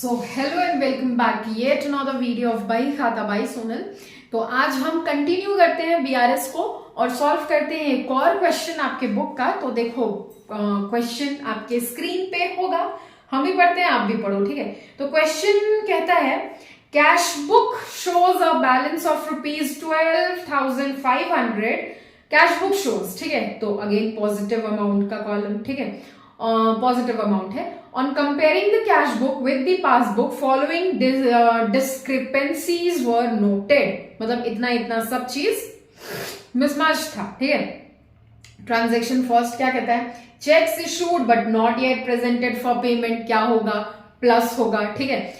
So hello and welcome back yet another video of by खाता by Sonal. तो आज हम कंटिन्यू करते हैं बीआरएस को और सॉल्व करते हैं एक और क्वेश्चन आपके बुक का। तो देखो क्वेश्चन आपके स्क्रीन पे होगा, हम भी पढ़ते हैं आप भी पढ़ो, ठीक है। तो क्वेश्चन कहता है cash book shows a balance of ₹12,500 cash book shows, ठीक है। तो अगेन पॉजिटिव अमाउंट का कॉलम, ठीक है, पॉजिटिव अमाउंट है। On comparing the cash book with the passbook following discrepancies were noted, मतलब इतना इतना सब चीज मिसमैच था, ठीक है। ट्रांजेक्शन फर्स्ट क्या कहता है, cheques issued but not yet presented for payment, क्या होगा, प्लस होगा, ठीक है।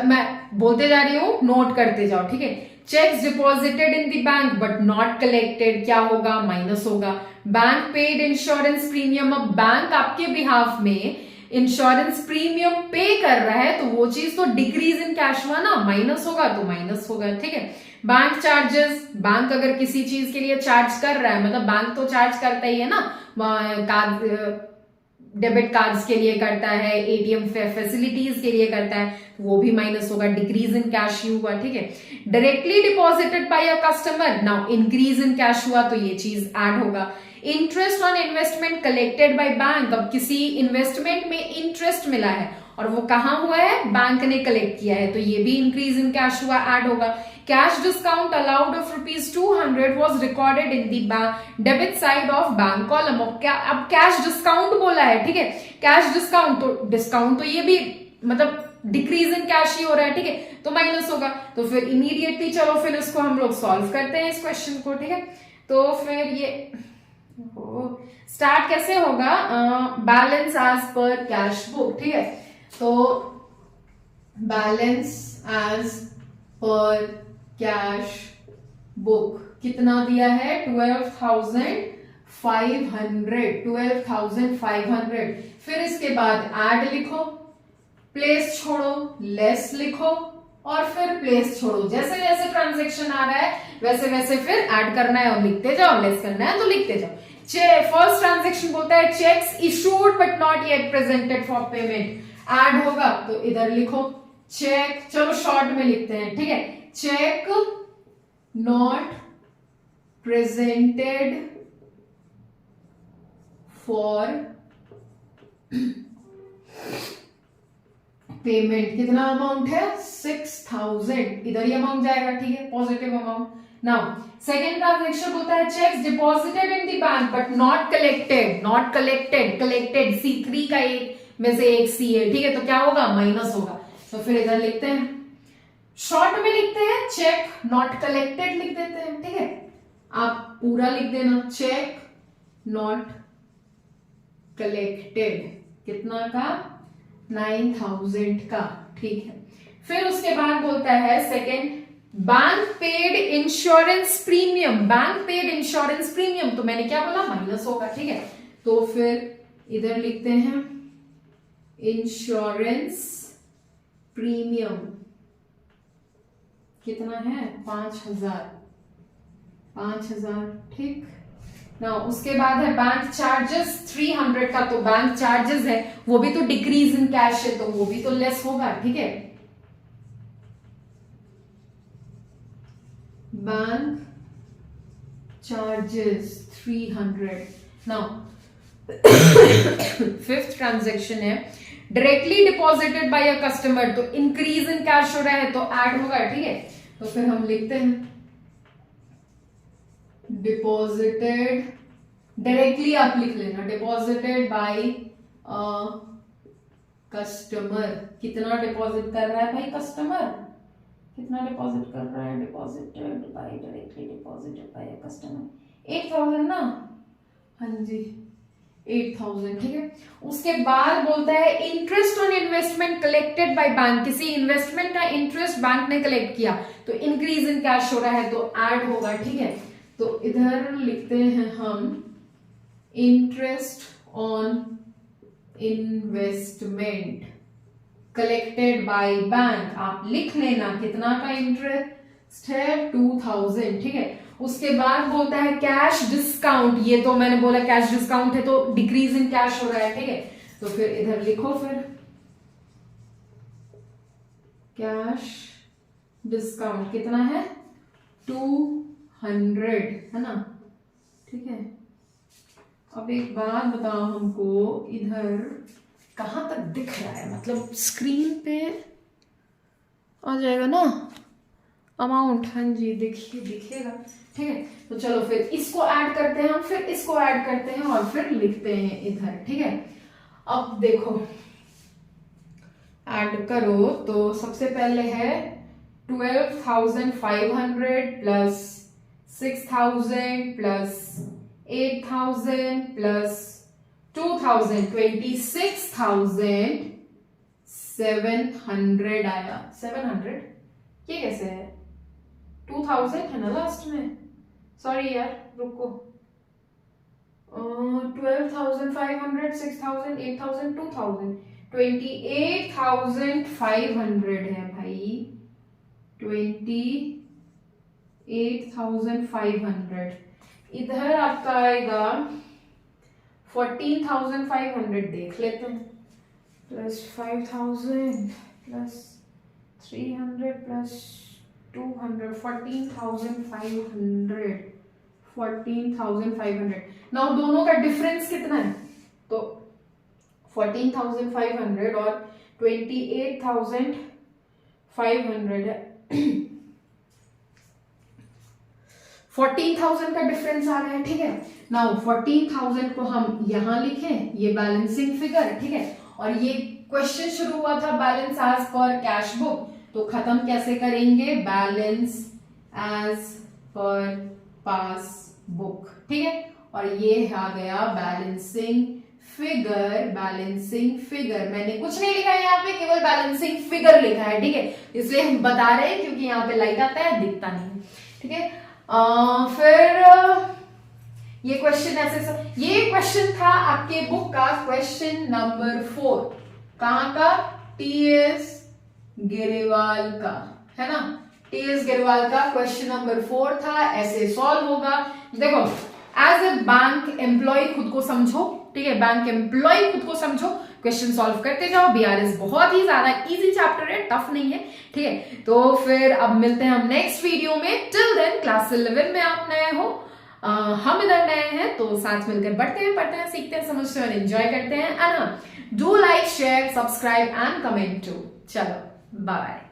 मैं बोलते जा रही हूं, नोट करते जाओ, ठीक है। Cheques deposited in the bank but not collected, क्या होगा, माइनस होगा। बैंक पेड इंश्योरेंस प्रीमियम, अब बैंक आपके बिहाफ में इंश्योरेंस प्रीमियम पे कर रहा है तो वो चीज तो डिक्रीज इन कैश हुआ ना, माइनस होगा तो माइनस होगा, ठीक है। बैंक चार्जेस, बैंक अगर किसी चीज के लिए चार्ज कर रहा है, मतलब बैंक तो चार्ज करता ही है ना, कार्ड डेबिट कार्ड्स के लिए करता है, एटीएम फैसिलिटीज के लिए करता है, वो भी माइनस होगा, डिक्रीज इन कैश हुआ, ठीक है। Directly deposited by a customer, now increase in cash हुआ तो ये चीज ऐड होगा। Interest on investment collected by bank, अब किसी इन्वेस्टमेंट में इंटरेस्ट मिला है और वो कहां हुआ है, बैंक ने कलेक्ट किया है, तो ये भी इंक्रीज इन कैश हुआ, ऐड होगा। Cash discount allowed of ₹200 was recorded in the debit side of bank column. अब कैश डिस्काउंट बोला है, ठीक है, कैश डिस्काउंट, तो डिस्काउंट तो ये भी मतलब डिक्रीज इन कैश ही हो रहा है, ठीक है, तो माइनस होगा। तो फिर इमीडिएटली चलो फिर इसको हम लोग सॉल्व करते हैं इस क्वेश्चन को, ठीक है। तो फिर ये स्टार्ट कैसे होगा, balance as per cash book, ठीक है। तो balance as per cash book कितना दिया है, 12,500। फिर इसके बाद ऐड लिखो, प्लेस छोड़ो, लेस लिखो और फिर प्लेस छोड़ो। जैसे जैसे ट्रांजेक्शन आ रहा है वैसे वैसे फिर ऐड करना है और लिखते जाओ, लेस करना है तो लिखते जाओ। फर्स्ट ट्रांजेक्शन बोलता है cheques issued but not yet presented for payment, add होगा तो इधर लिखो चेक, चलो शॉर्ट में लिखते हैं, ठीक है, cheque not presented for payment, कितना अमाउंट है, 6,000, इधर ही अमाउंट जाएगा, ठीक है, positive amount. Now second transaction होता है cheques deposited in the bank but not collected, not collected, collected C3 का एक में से एक C है, ठीक है, तो क्या होगा, माइनस होगा। तो फिर इधर लिखते हैं, शॉर्ट में लिखते हैं चेक नॉट कलेक्टेड लिख देते हैं, ठीक है, आप पूरा लिख देना, चेक नॉट कलेक्टेड, कितना का, 9,000 का, ठीक है। फिर उसके बाद बोलता है second bank paid insurance premium, bank paid insurance premium, तो मैंने क्या बोला, माइनस होगा, ठीक है। तो फिर इधर लिखते हैं इंश्योरेंस प्रीमियम कितना है, 5,000, ठीक ना। उसके बाद है बैंक चार्जेस 300 का, तो बैंक चार्जेस है वो भी तो डिक्रीज इन कैश है तो वो भी तो लेस होगा, ठीक है। Bank charges 300। Now fifth transaction है directly deposited by a customer, तो इंक्रीज इन कैश हो रहा है तो ऐड होगा, ठीक है। तो फिर हम लिखते हैं डिपॉजिटेड, डायरेक्टली आप लिख लेना, डिपॉजिटेड बाय कस्टमर, कितना डिपॉजिट कर रहा है भाई कस्टमर, कितना डिपॉजिट कर रहा है, deposited bye, directly deposited by customer 8,000 ना, हाँ जी 8,000, ठीक है। उसके बाद बोलता है interest on investment collected by bank, किसी इन्वेस्टमेंट का इंटरेस्ट बैंक ने कलेक्ट किया तो इंक्रीज इन कैश हो रहा है तो ऐड होगा, ठीक है। तो इधर लिखते हैं हम interest on investment collected by bank, आप लिख लेना कितना का इंटरेस्ट है, 2,000, ठीक है। उसके बाद बोलता है कैश डिस्काउंट, ये तो मैंने बोला कैश डिस्काउंट है तो डिक्रीज इन कैश हो रहा है, ठीक है। तो फिर इधर लिखो फिर कैश डिस्काउंट कितना है 200 है ना, ठीक है। अब एक बात बताओ हमको, इधर कहां तक दिख रहा है, मतलब स्क्रीन पे आ जाएगा ना अमाउंट, हाँ जी देखिए दिखेगा, ठीक है। तो चलो फिर इसको ऐड करते हैं हम, फिर इसको ऐड करते हैं और फिर लिखते हैं इधर, ठीक है। अब देखो ऐड करो तो सबसे पहले है 12,500 प्लस 6,000 प्लस 8,000 प्लस 2,000, 26,700 आया। 700 ये कैसे है, 2,000 है ना लास्ट में, सॉरी यार रुको, 12,500 6,000 8,000 2,000, 28,500 है भाई, 28,500। इधर आपका आएगा 14,500, देख लेते हैं, प्लस 5,000 प्लस 300 प्लस 200, 14,500। नाउ दोनों का डिफरेंस कितना है, तो 14,500 और 28,500 है। 14,000 का डिफरेंस आ रहा है, ठीक है। नाउ 14,000 को हम यहां लिखें, ये बैलेंसिंग फिगर, ठीक है। और ये क्वेश्चन शुरू हुआ था balance as per cash book, तो खत्म कैसे करेंगे, बैलेंस एज पर पास बुक, ठीक है। और ये आ गया बैलेंसिंग फिगर। मैंने कुछ नहीं लिखा है यहाँ पे, केवल बैलेंसिंग फिगर लिखा है, ठीक है। इसलिए हम बता रहे हैं क्योंकि यहाँ पे लाइट आता है, दिखता नहीं, ठीक है। फिर ये क्वेश्चन ये क्वेश्चन था आपके बुक का क्वेश्चन नंबर 4, कहां का, टीएस गिरेवाल का, है ना। टीएस गिरेवाल का क्वेश्चन नंबर 4 था, ऐसे सॉल्व होगा। देखो एज ए बैंक एम्प्लॉय खुद को समझो, ठीक है, बैंक एम्प्लॉय खुद को समझो, क्वेश्चन सॉल्व करते जाओ। बीआरएस बहुत ही ज्यादा इजी चैप्टर है, टफ नहीं है, ठीक है। तो फिर अब मिलते हैं हम नेक्स्ट वीडियो में। टिल देन क्लास 11 में आप नए हो, हम इधर नए हैं, तो साथ मिलकर बढ़ते हैं, पढ़ते हैं, सीखते हैं, समझते हैं और एंजॉय करते हैं। And do like share subscribe and comment too. चलो बाय।